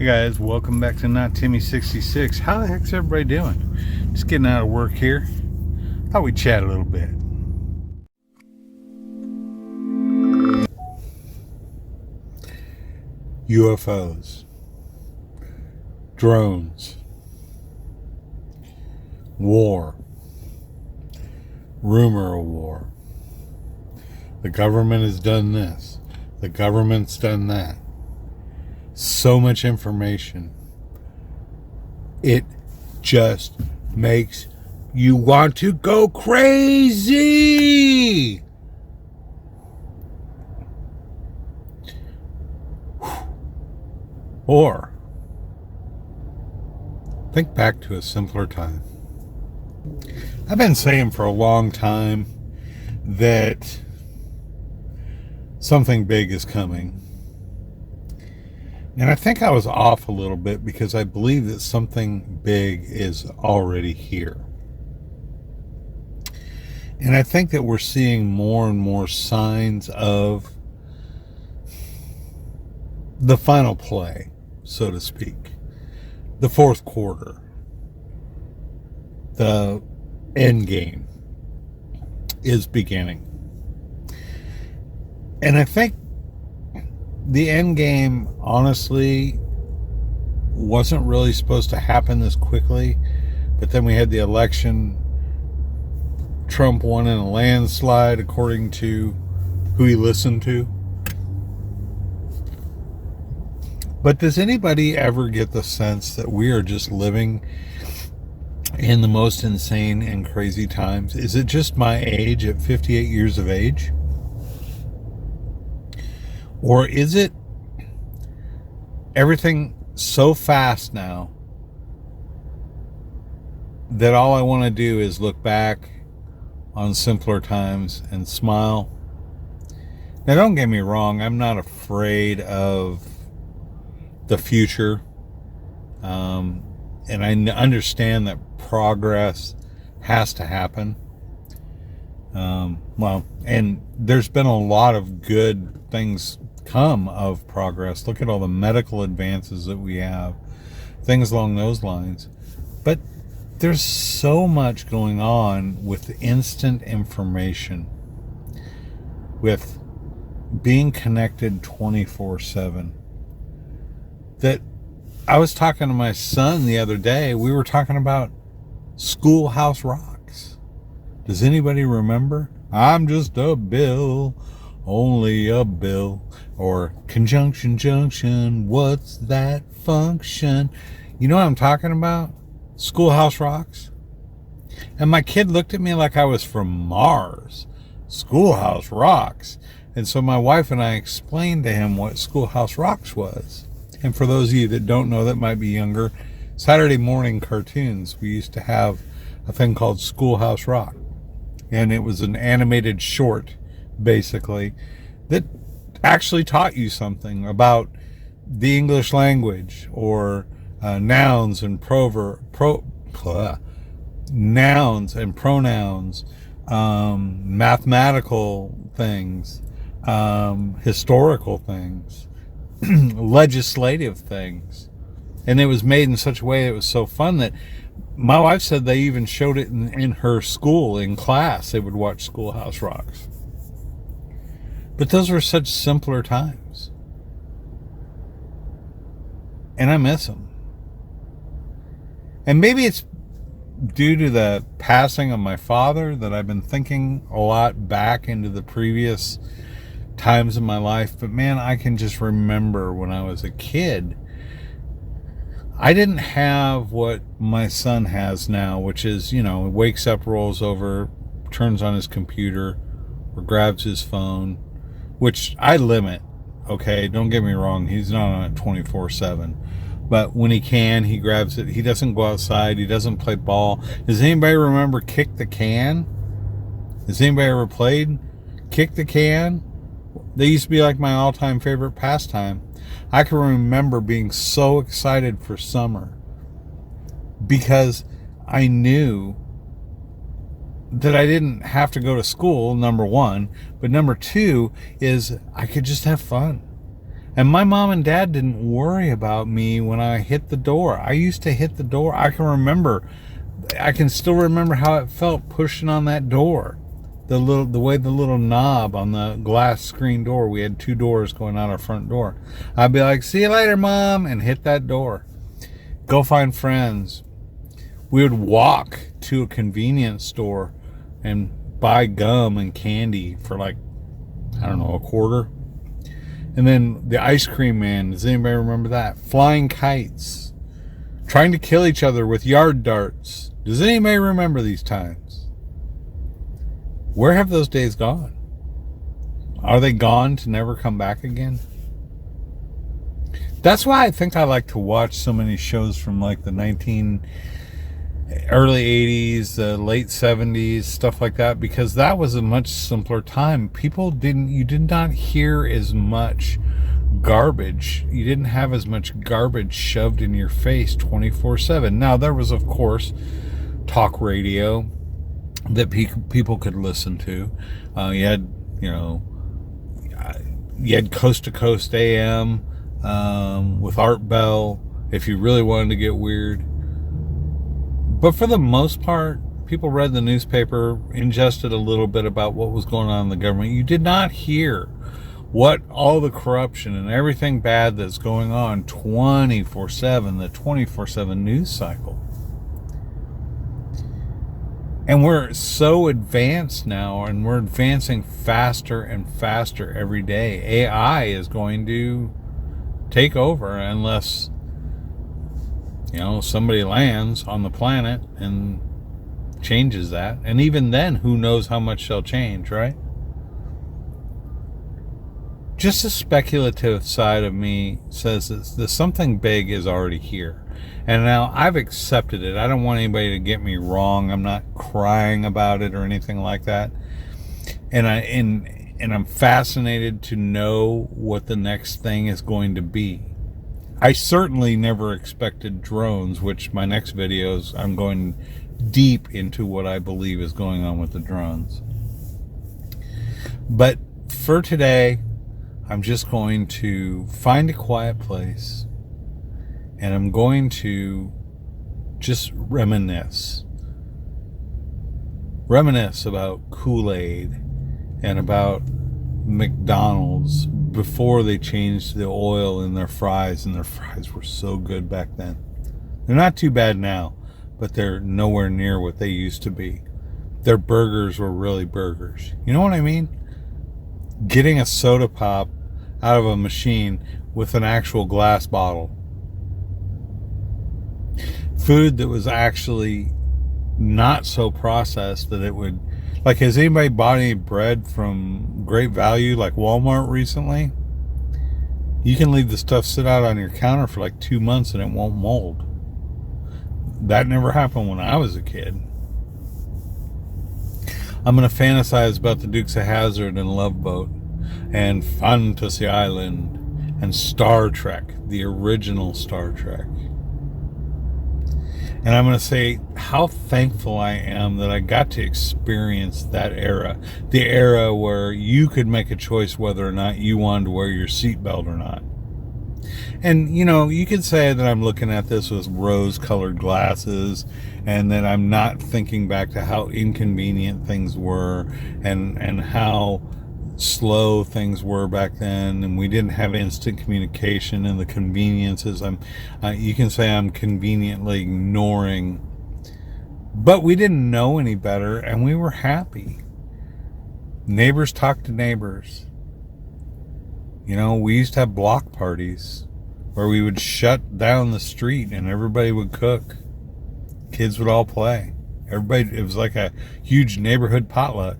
Hey guys, welcome back to Not Timmy66. How the heck's everybody doing? Just getting out of work here. Thought we'd chat a little bit. UFOs, drones, war, rumor of war. The government has done this. The government's done that. So much information. It just makes you want to go crazy. Or think back to a simpler time. I've been saying for a long time that something big is coming. And I think I was off a little bit because I believe that something big is already here. And I think that we're seeing more and more signs of the final play, so to speak. The fourth quarter. The end game is beginning. And I think the end game, honestly, wasn't really supposed to happen this quickly. But then we had the election. Trump won in a landslide, according to who he listened to. But does anybody ever get the sense that we are just living in the most insane and crazy times? Is it just my age at 58 years of age? Or is it everything so fast now that all I want to do is look back on simpler times and smile? Now, don't get me wrong. I'm not afraid of the future. And I understand that progress has to happen. And there's been a lot of good things come of progress. Look at all the medical advances that we have, things along those lines. But there's so much going on with instant information, with being connected 24/7, that I was talking to my son the other day. We were talking about Schoolhouse Rocks. Does anybody remember? I'm just a bill, only a bill. Or conjunction junction, what's that function? You know what I'm talking about? Schoolhouse Rocks. And my kid looked at me like I was from Mars. Schoolhouse Rocks. And so my wife and I explained to him what Schoolhouse Rocks was. And for those of you that don't know, that might be younger, Saturday morning cartoons, we used to have a thing called Schoolhouse Rock. And it was an animated short, basically, that actually taught you something about the English language, or nouns and nouns and pronouns, mathematical things, historical things, legislative things. And it was made in such a way that it was so fun that my wife said they even showed it in her school, in class. They would watch Schoolhouse Rocks. But those were such simpler times. And I miss them. And maybe it's due to the passing of my father that I've been thinking a lot back into the previous times in my life. But man, I can just remember when I was a kid, I didn't have what my son has now, which is, wakes up, rolls over, turns on his computer, or grabs his phone, which I limit. Okay, don't get me wrong, he's not on it 24/7. But when he can, he grabs it. He doesn't go outside. He doesn't play ball. Does anybody remember Kick the Can? Has anybody ever played Kick the Can? They used to be like my all-time favorite pastime. I can remember being so excited for summer because I knew that I didn't have to go to school, number one. But number two is I could just have fun. And my mom and dad didn't worry about me when I hit the door. I used to hit the door. I can still remember how it felt pushing on that door. The way the little knob on the glass screen door, we had 2 doors going out our front door. I'd be like, "See you later, Mom," and hit that door. Go find friends. We would walk to a convenience store and buy gum and candy for like, I don't know, a quarter. And then the ice cream man, does anybody remember that? Flying kites. Trying to kill each other with yard darts. Does anybody remember these times? Where have those days gone? Are they gone to never come back again? That's why I think I like to watch so many shows from like the early 80s, late 70s, stuff like that, because that was a much simpler time. You did not hear as much garbage. You didn't have as much garbage shoved in your face 24/7. Now, there was, of course, talk radio that people could listen to. You had Coast to Coast AM with Art Bell if you really wanted to get weird. But for the most part, people read the newspaper, ingested a little bit about what was going on in the government. You did not hear what all the corruption and everything bad that's going on 24/7, the 24/7 news cycle. And we're so advanced now, and we're advancing faster and faster every day. AI is going to take over unless somebody lands on the planet and changes that. And even then, who knows how much they'll change, right? Just the speculative side of me says that something big is already here. And now I've accepted it. I don't want anybody to get me wrong. I'm not crying about it or anything like that. And I'm fascinated to know what the next thing is going to be. I certainly never expected drones, which my next videos, I'm going deep into what I believe is going on with the drones. But for today, I'm just going to find a quiet place and I'm going to just reminisce about Kool-Aid and about McDonald's before they changed the oil in their fries, and their fries were so good back then. They're not too bad now, but they're nowhere near what they used to be. Their burgers were really burgers. You know what I mean? Getting a soda pop out of a machine with an actual glass bottle. Food that was actually not so processed that it would... Like, has anybody bought any bread from Great Value, like Walmart recently? You can leave the stuff sit out on your counter for like 2 months and it won't mold. That never happened when I was a kid. I'm going to fantasize about the Dukes of Hazzard and Love Boat and Fantasy Island and Star Trek, the original Star Trek. And I'm going to say how thankful I am that I got to experience that era. The era where you could make a choice whether or not you wanted to wear your seatbelt or not. And, you could say that I'm looking at this with rose-colored glasses and that I'm not thinking back to how inconvenient things were and how slow things were back then, and we didn't have instant communication and the conveniences. You can say I'm conveniently ignoring, but we didn't know any better and we were happy. Neighbors talked to neighbors. We used to have block parties where we would shut down the street and everybody would cook. Kids would all play. It was like a huge neighborhood potluck.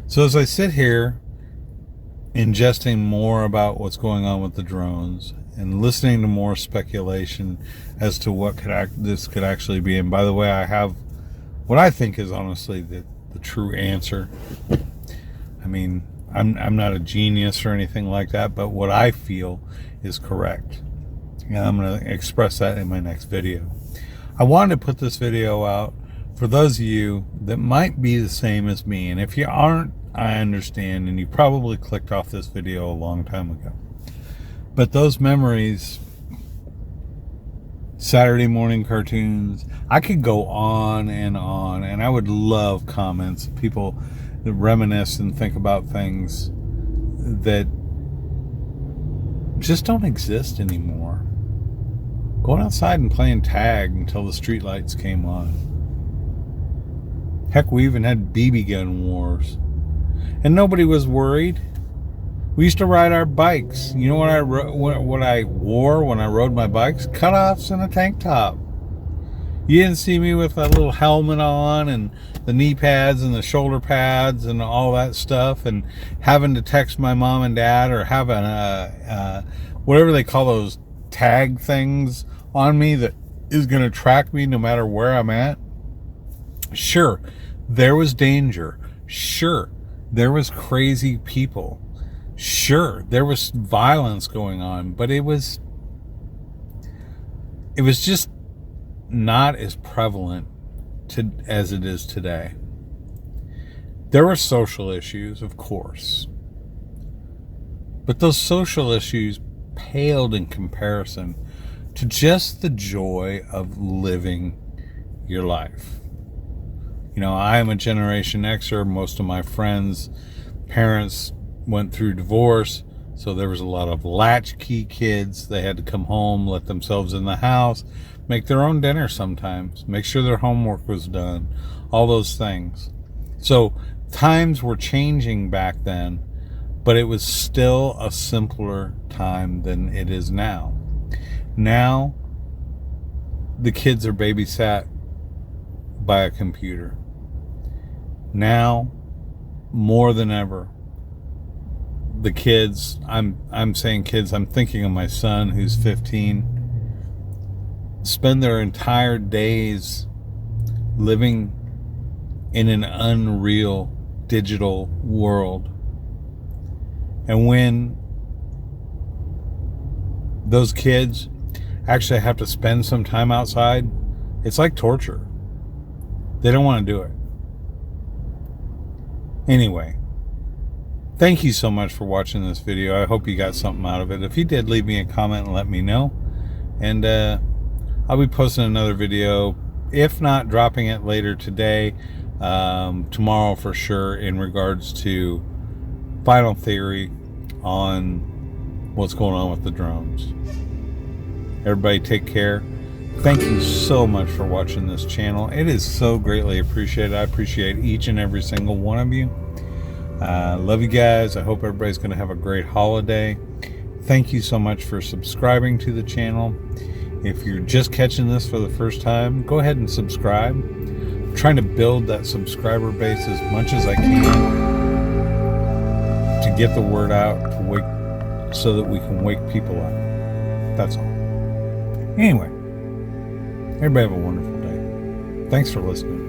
So as I sit here ingesting more about what's going on with the drones and listening to more speculation as to what this could actually be, and by the way, I have what I think is honestly the true answer. I mean, I'm not a genius or anything like that, but what I feel is correct. And I'm going to express that in my next video. I wanted to put this video out for those of you that might be the same as me. And if you aren't, I understand, and you probably clicked off this video a long time ago. But those memories, Saturday morning cartoons, I could go on, and I would love comments, people that reminisce and think about things that just don't exist anymore. Going outside and playing tag until the streetlights came on. Heck, we even had BB gun wars. And nobody was worried. We used to ride our bikes. You know what I wore when I rode my bikes? Cutoffs and a tank top. You didn't see me with a little helmet on and the knee pads and the shoulder pads and all that stuff, and having to text my mom and dad, or having whatever they call those tag things on me that is going to track me no matter where I'm at. Sure, there was danger. Sure, there was crazy people. Sure, there was violence going on, but it was just not as prevalent as it is today. There were social issues, of course, but those social issues paled in comparison to just the joy of living your life. You know, I am a Generation Xer. Most of my friends' parents went through divorce, so there was a lot of latchkey kids. They had to come home, let themselves in the house, make their own dinner sometimes, make sure their homework was done, all those things. So times were changing back then, but it was still a simpler time than it is now. Now, the kids are babysat by a computer. Now, more than ever, the kids, I'm saying kids, I'm thinking of my son who's 15, spend their entire days living in an unreal digital world. And when those kids actually have to spend some time outside, it's like torture. They don't want to do it. Anyway, thank you so much for watching this video. I hope you got something out of it. If you did, leave me a comment and let me know. And I'll be posting another video, if not dropping it later today, tomorrow for sure, in regards to final theory on what's going on with the drones. Everybody take care. Thank you so much for watching this channel. It is so greatly appreciated. I appreciate each and every single one of you. Love you guys. I hope everybody's going to have a great holiday. Thank you so much for subscribing to the channel. If you're just catching this for the first time, go ahead and subscribe. I'm trying to build that subscriber base as much as I can to get the word out, so that we can wake people up. That's all. Anyway, everybody have a wonderful day. Thanks for listening.